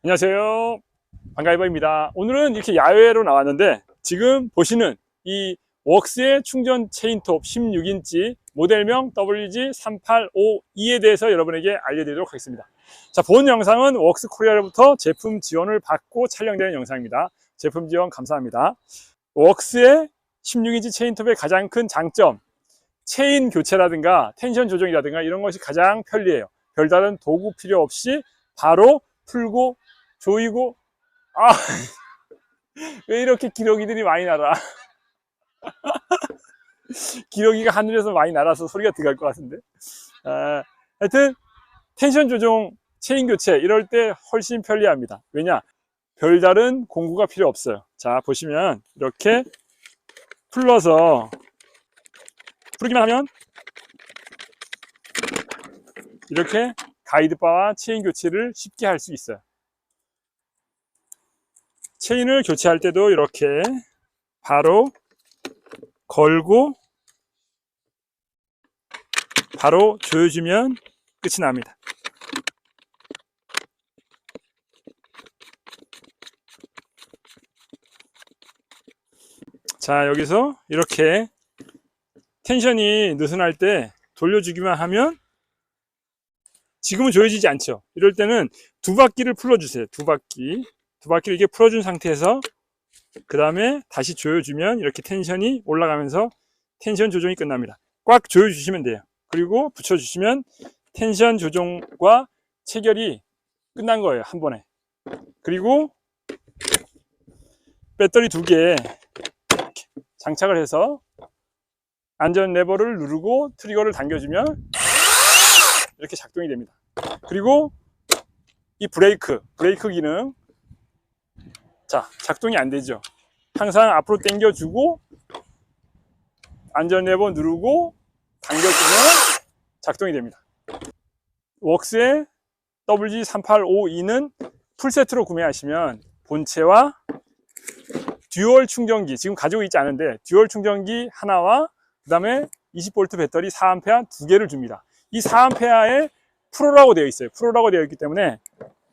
안녕하세요. 반가이버입니다. 오늘은 이렇게 야외로 나왔는데 지금 보시는 이 웍스의 충전 체인톱 16인치 모델명 WG3852에 대해서 여러분에게 알려드리도록 하겠습니다. 자, 본 영상은 웍스 코리아로부터 제품 지원을 받고 촬영되는 영상입니다. 제품 지원 감사합니다. 웍스의 16인치 체인톱의 가장 큰 장점, 체인 교체라든가 텐션 조정이라든가 이런 것이 가장 편리해요. 별다른 도구 필요 없이 바로 풀고 조이고. 왜 이렇게 기러기들이 많이 날아? 기러기가 하늘에서 많이 날아서 소리가 들어갈 것 같은데. 하여튼 텐션 조정, 체인 교체 이럴 때 훨씬 편리합니다. 왜냐? 별다른 공구가 필요 없어요. 자, 보시면 이렇게 풀러서 풀기만 하면 이렇게 가이드바와 체인 교체를 쉽게 할 수 있어요. 체인을 교체할 때도 이렇게 바로 걸고 바로 조여주면 끝이 납니다. 자, 여기서 이렇게 텐션이 느슨할 때 돌려주기만 하면 지금은 조여지지 않죠. 이럴 때는 두 바퀴를 풀어주세요. 두 바퀴를 이렇게 풀어준 상태에서 그 다음에 다시 조여주면 이렇게 텐션이 올라가면서 텐션 조정이 끝납니다. 꽉 조여주시면 돼요. 그리고 붙여주시면 텐션 조정과 체결이 끝난 거예요. 한 번에. 그리고 배터리 두 개 장착을 해서 안전 레버를 누르고 트리거를 당겨주면 이렇게 작동이 됩니다. 그리고 이 브레이크 기능, 자, 작동이 안 되죠. 항상 앞으로 당겨주고 안전 레버 누르고 당겨주면 작동이 됩니다. 웍스의 WG3852는 풀세트로 구매하시면 본체와 듀얼 충전기, 지금 가지고 있지 않은데 듀얼 충전기 하나와 그 다음에 20V 배터리 4A 두 개를 줍니다. 이 4A에 프로라고 되어 있어요. 프로라고 되어 있기 때문에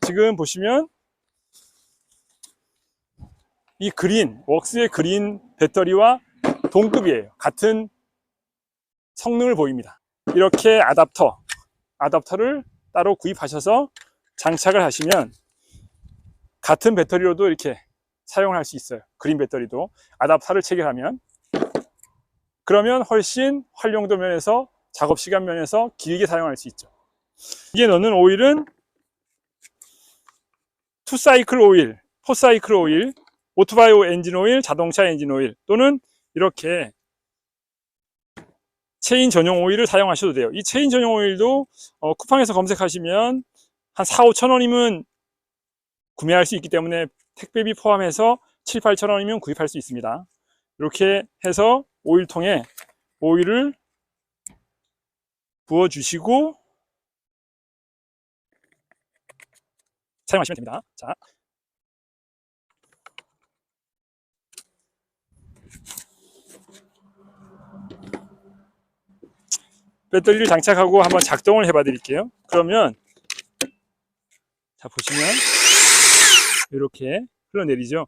지금 보시면 이 그린, 웍스의 그린 배터리와 동급이에요. 같은 성능을 보입니다. 이렇게 아답터를 따로 구입하셔서 장착을 하시면 같은 배터리로도 이렇게 사용을 할 수 있어요. 그린 배터리도 아답터를 체결하면, 그러면 훨씬 활용도 면에서 작업 시간 면에서 길게 사용할 수 있죠. 이게 넣는 오일은 2사이클 오일, 4사이클 오일, 오토바이 엔진 오일, 자동차 엔진 오일, 또는 이렇게 체인 전용 오일을 사용하셔도 돼요. 이 체인 전용 오일도 쿠팡에서 검색하시면 한 4-5천원이면 구매할 수 있기 때문에 택배비 포함해서 7-8천원이면 구입할 수 있습니다. 이렇게 해서 오일통에 오일을 부어주시고 사용하시면 됩니다. 자, 배터리를 장착하고 한번 작동을 해봐 드릴게요. 그러면 자, 보시면 이렇게 흘러내리죠. 요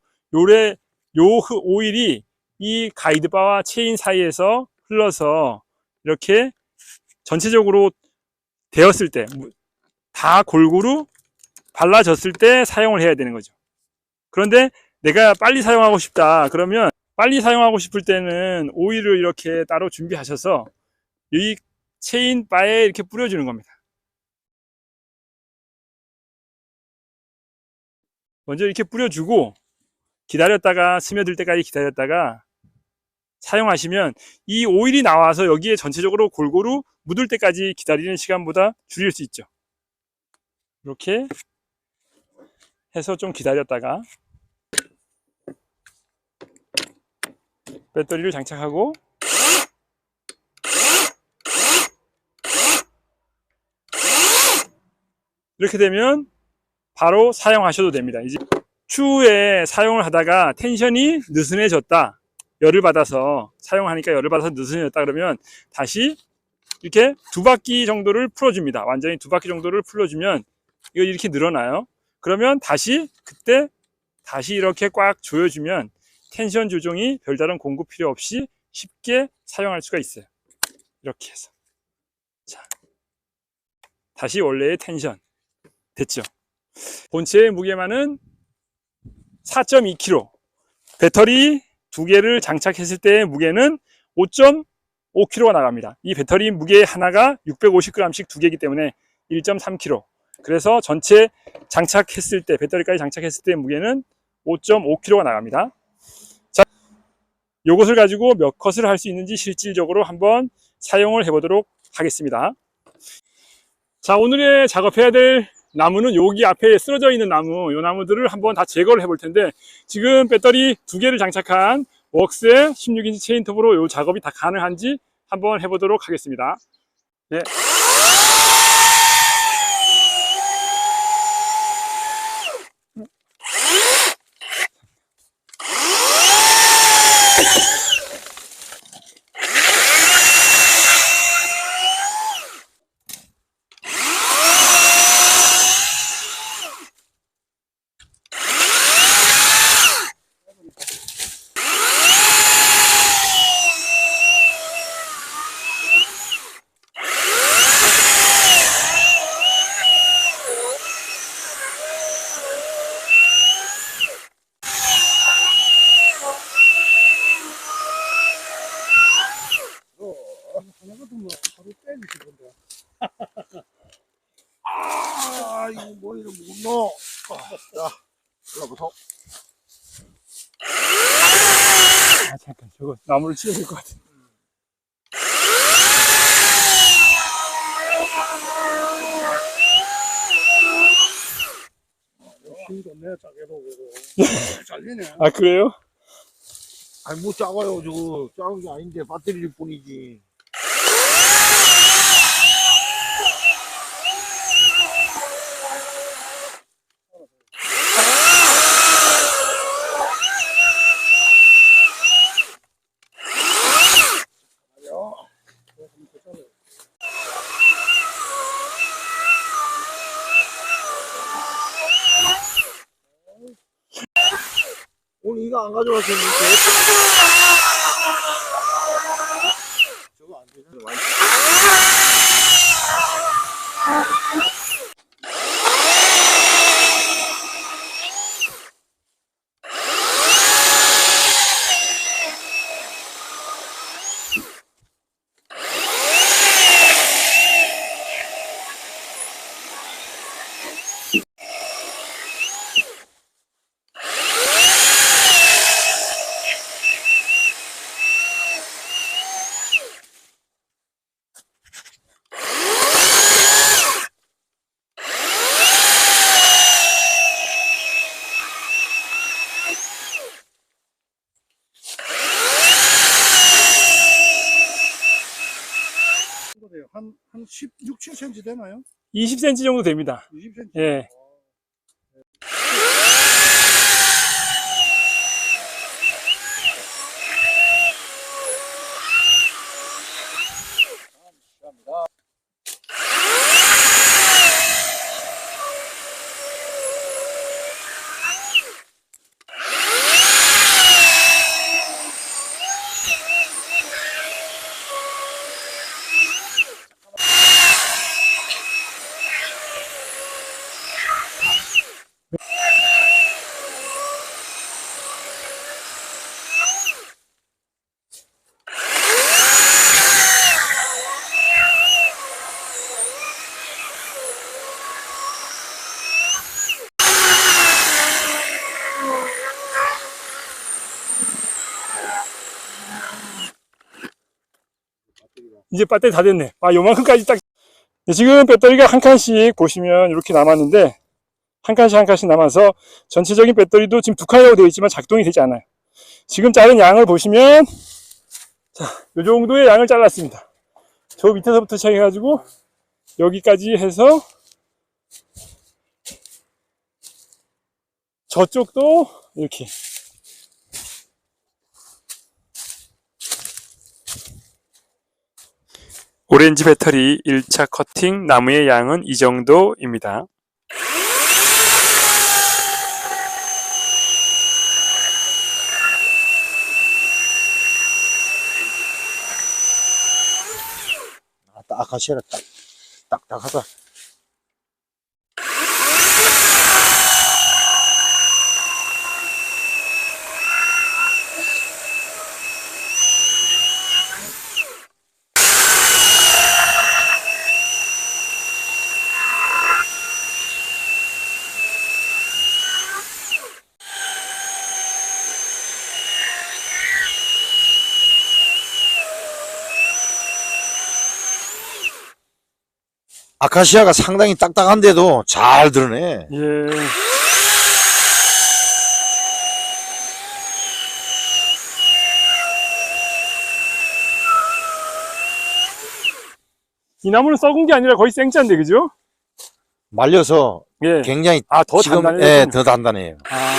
오일이 이 가이드바와 체인 사이에서 흘러서 이렇게 전체적으로 되었을 때, 다 골고루 발라졌을 때 사용을 해야 되는 거죠. 그런데 내가 빨리 사용하고 싶다 그러면, 빨리 사용하고 싶을 때는 오일을 이렇게 따로 준비하셔서 이 체인 바에 이렇게 뿌려주는 겁니다. 먼저 이렇게 뿌려주고 기다렸다가 스며들 때까지 기다렸다가 사용하시면 이 오일이 나와서 여기에 전체적으로 골고루 묻을 때까지 기다리는 시간보다 줄일 수 있죠. 이렇게 해서 좀 기다렸다가 배터리를 장착하고 이렇게 되면 바로 사용하셔도 됩니다. 이제 추후에 사용을 하다가 텐션이 느슨해졌다, 열을 받아서 사용하니까 열을 받아서 느슨해졌다 그러면 다시 이렇게 두 바퀴 정도를 풀어줍니다. 완전히 두 바퀴 정도를 풀어주면 이거 이렇게 늘어나요. 그러면 그때 다시 이렇게 꽉 조여주면 텐션 조정이 별다른 공구 필요 없이 쉽게 사용할 수가 있어요. 이렇게 해서. 자, 다시 원래의 텐션. 됐죠? 본체의 무게만은 4.2kg. 배터리 2개를 장착했을 때의 무게는 5.5kg가 나갑니다. 이 배터리 무게 하나가 650g씩 2개이기 때문에 1.3kg. 그래서 전체 장착했을 때, 배터리까지 장착했을 때 무게는 5.5kg가 나갑니다. 자, 이것을 가지고 몇 컷을 할 수 있는지 실질적으로 한번 사용을 해보도록 하겠습니다. 자, 오늘의 작업해야 될 나무는 여기 앞에 쓰러져 있는 나무, 이 나무들을 한번 다 제거를 해볼 텐데, 지금 배터리 2개를 장착한 웍스의 16인치 체인톱으로 이 작업이 다 가능한지 한번 해보도록 하겠습니다. 네. 아, 이거 뭐 이런 못 넣어. 자, 올라보소. 아, 잠깐, 저거 나무를 치워야 될 것 같아. 힘이 좋네, 작게도 그거. 잘리네. 아, 그래요? 아니, 뭐 작아요, 저거. 작은 게 아닌데, 배터리일 뿐이지. 오늘 이거 안 가져왔었는데. 저거 안 되잖아. 한 16, 7cm 되나요? 20cm 정도 됩니다. 20cm? 예. 이제 배터리 다 됐네. 아, 요만큼까지 딱. 지금 배터리가 한 칸씩 보시면 이렇게 남았는데, 한 칸씩 한 칸씩 남아서 전체적인 배터리도 지금 2칸이라고 되어 있지만 작동이 되지 않아요. 지금 자른 양을 보시면, 자, 요 정도의 양을 잘랐습니다. 저 밑에서부터 시작해가지고, 여기까지 해서, 저쪽도 이렇게. 오렌지 배터리 1차 커팅 나무의 양은 이 정도입니다. 아카시아가 딱딱하다. 아카시아가 상당히 딱딱한데도 잘 드러내. 예. 이 나무는 썩은 게 아니라 거의 생짜인데, 그죠? 말려서 예. 굉장히 아, 더 지금 단단해요. 예, 더 단단해요. 아.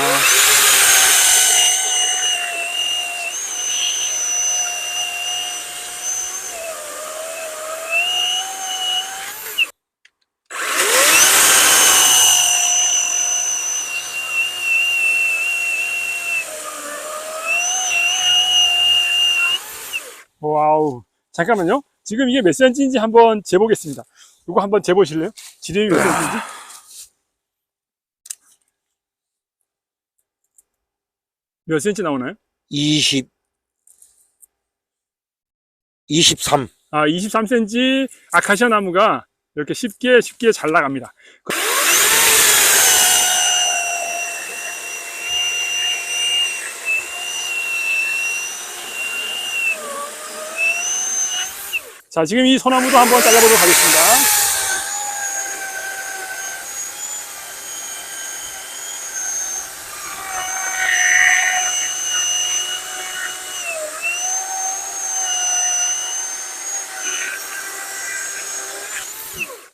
와우. 잠깐만요. 지금 이게 몇 cm인지 한번 재보겠습니다. 이거 한번 재보실래요? 지름이 몇 cm인지? 몇 cm 나오나요? 23. 아, 23cm 아카시아 나무가 이렇게 쉽게 잘 나갑니다. 자, 지금 이 소나무도 한번 잘라보도록 하겠습니다.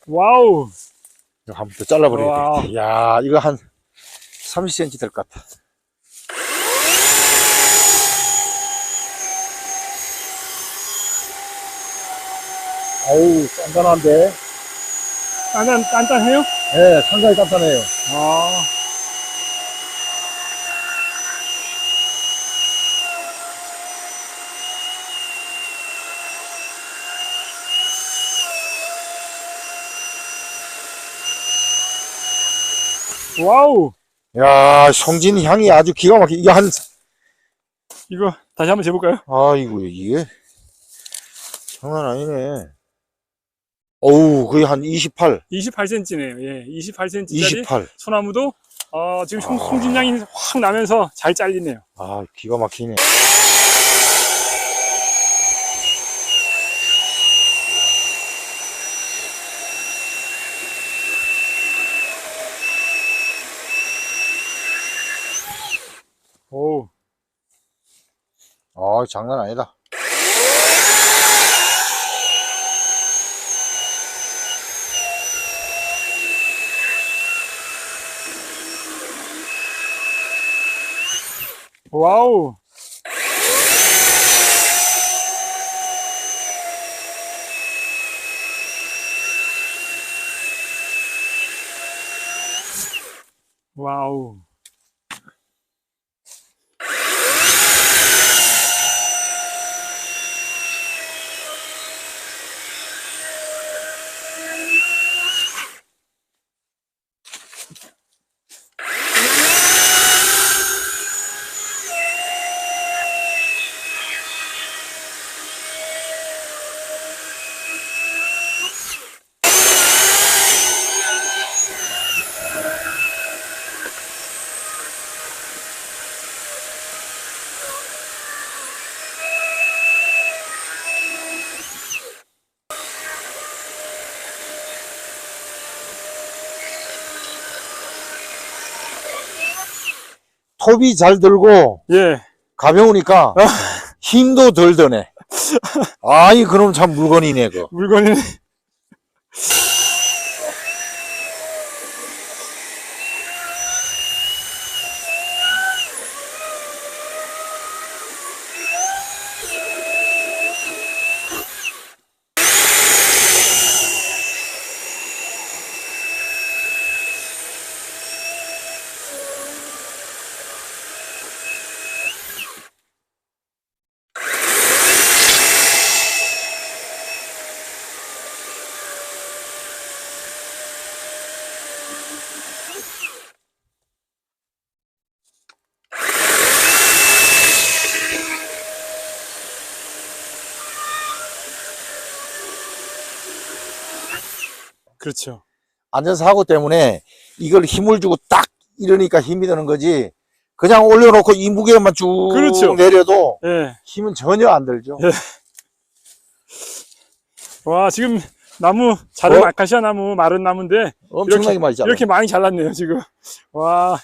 와우. 이거 한번 더 잘라버려야 와. 되겠다. 이야, 이거 한 30cm 될 것 같아. 어우, 단단한데? 단단해요? 네, 상당히 단단해요. 아. 와우. 야, 송진 향이 아주 기가 막히게. 이게 이거 다시 한번 재볼까요? 아이고, 이게 장난 아니네. 어우, 거의 한 28. 28cm네요. 예, 28cm짜리 28. 소나무도 지금 송진향이 확 나면서 잘 잘리네요. 아, 기가 막히네. 오. 아, 장난 아니다. 와우. 와우. 톱이 잘 들고 예. 가벼우니까 힘도 덜 드네. 아이, 그럼 참 물건이네, 그. 물건이 그렇죠. 안전사고 때문에 이걸 힘을 주고 딱 이러니까 힘이 드는 거지. 그냥 올려놓고 이 무게만 쭉 그렇죠. 내려도 예. 힘은 전혀 안 들죠. 예. 와, 지금 나무, 자른 어? 아카시아 나무, 마른 나무인데, 엄청나게 많이 잘라. 이렇게 많이 잘랐네요, 지금. 와.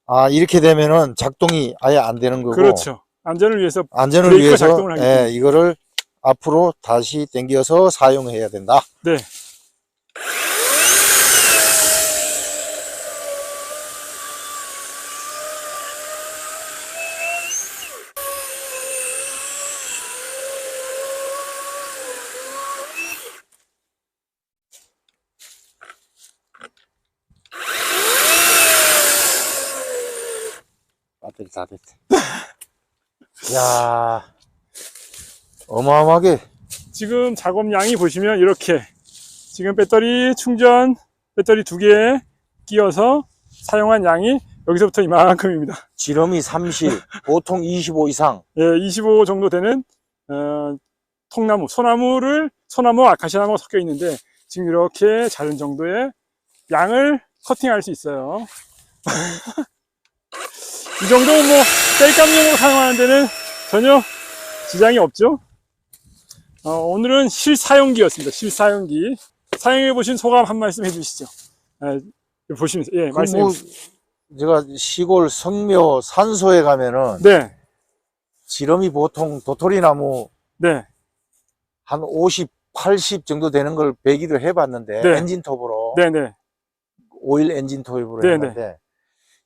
아, 이렇게 되면은 작동이 아예 안 되는 거고. 그렇죠. 안전을 위해서 안전을 브레이크가 위해서 작동을 하기 때문에. 이거를 앞으로 다시 당겨서 사용해야 된다. 네. 배터리 다 됐다. 야, 어마어마하게. 지금 작업량이 보시면 이렇게 지금 배터리 충전 배터리 2개 끼워서 사용한 양이 여기서부터 이만큼입니다. 지름이 30, 보통 25 이상. 예, 25 정도 되는 통나무, 소나무 아카시아나무가 섞여 있는데 지금 이렇게 자른 정도의 양을 커팅할 수 있어요. 이 정도면 뭐 땔감용으로 사용하는 데는 전혀 지장이 없죠. 오늘은 실사용기였습니다. 실사용기. 사용해 보신 소감 한 말씀 해주시죠. 보시면서 말씀해 뭐, 주시죠. 제가 시골 성묘 산소에 가면은 네, 지름이 보통 도토리나무 네, 한 50, 80 정도 되는 걸 배기도 해봤는데 네. 엔진톱으로 네, 네, 오일 엔진톱으로 네, 했는데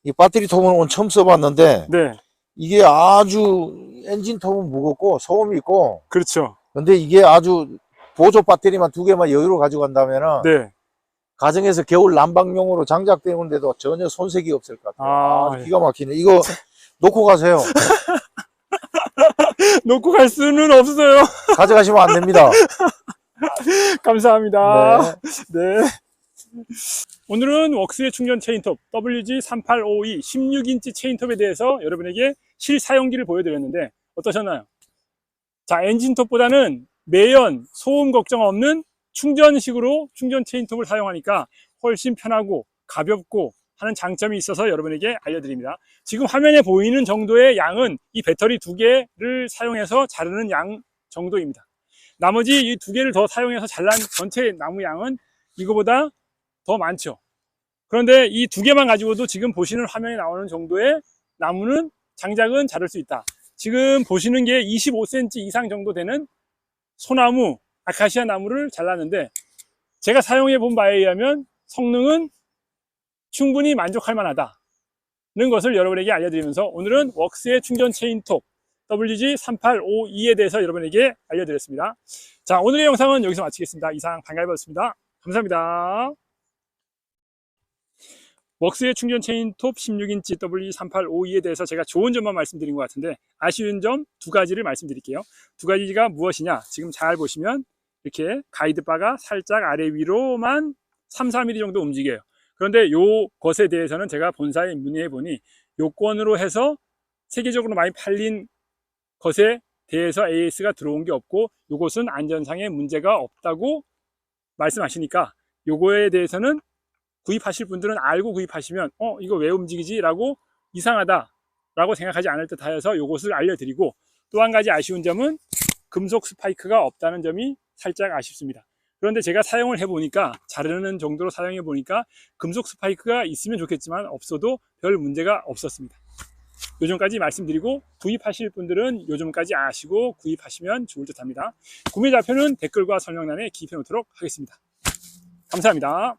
이 배터리 톱은 오늘 처음 써봤는데 네, 이게 아주 엔진톱은 무겁고 소음이 있고 그렇죠. 근데 이게 아주 보조 배터리만 2개만 여유로 가져간다면은 네, 가정에서 겨울 난방용으로 장작되는데도 전혀 손색이 없을 것 같아요. 아, 아주 기가 막히네. 이거 놓고 가세요. 놓고 갈 수는 없어요. 가져가시면 안 됩니다. 감사합니다. 네. 네. 오늘은 웍스의 충전 체인톱 WG3852 16인치 체인톱에 대해서 여러분에게 실사용기를 보여드렸는데 어떠셨나요? 자, 엔진톱보다는 매연, 소음 걱정 없는 충전식으로 충전 체인톱을 사용하니까 훨씬 편하고 가볍고 하는 장점이 있어서 여러분에게 알려드립니다. 지금 화면에 보이는 정도의 양은 이 배터리 2개를 사용해서 자르는 양 정도입니다. 나머지 이 2개를 더 사용해서 잘란 전체 나무 양은 이거보다 더 많죠. 그런데 이 2개만 가지고도 지금 보시는 화면에 나오는 정도의 나무는 장작은 자를 수 있다. 지금 보시는 게 25cm 이상 정도 되는 소나무, 아카시아 나무를 잘랐는데 제가 사용해 본 바에 의하면 성능은 충분히 만족할 만하다는 것을 여러분에게 알려드리면서 오늘은 웍스의 충전 체인톱 WG3852에 대해서 여러분에게 알려드렸습니다. 자, 오늘의 영상은 여기서 마치겠습니다. 이상 반가이버였습니다. 감사합니다. 웍스의 충전 체인톱 16인치 WG3852에 대해서 제가 좋은 점만 말씀드린 것 같은데 아쉬운 점 2가지를 말씀드릴게요. 2가지가 무엇이냐? 지금 잘 보시면 이렇게 가이드바가 살짝 아래 위로만 3, 4mm 정도 움직여요. 그런데 요 것에 대해서는 제가 본사에 문의해 보니 요건으로 해서 세계적으로 많이 팔린 것에 대해서 AS가 들어온 게 없고 요것은 안전상의 문제가 없다고 말씀하시니까 요거에 대해서는 구입하실 분들은 알고 구입하시면 이거 왜 움직이지? 라고 이상하다 라고 생각하지 않을 듯 하여서 요것을 알려드리고 또 한 가지 아쉬운 점은 금속 스파이크가 없다는 점이 살짝 아쉽습니다. 그런데 제가 사용을 해보니까 자르는 정도로 사용해 보니까 금속 스파이크가 있으면 좋겠지만 없어도 별 문제가 없었습니다. 요점까지 말씀드리고 구입하실 분들은 요점까지 아시고 구입하시면 좋을 듯 합니다. 구매 좌표는 댓글과 설명란에 기입해 놓도록 하겠습니다. 감사합니다.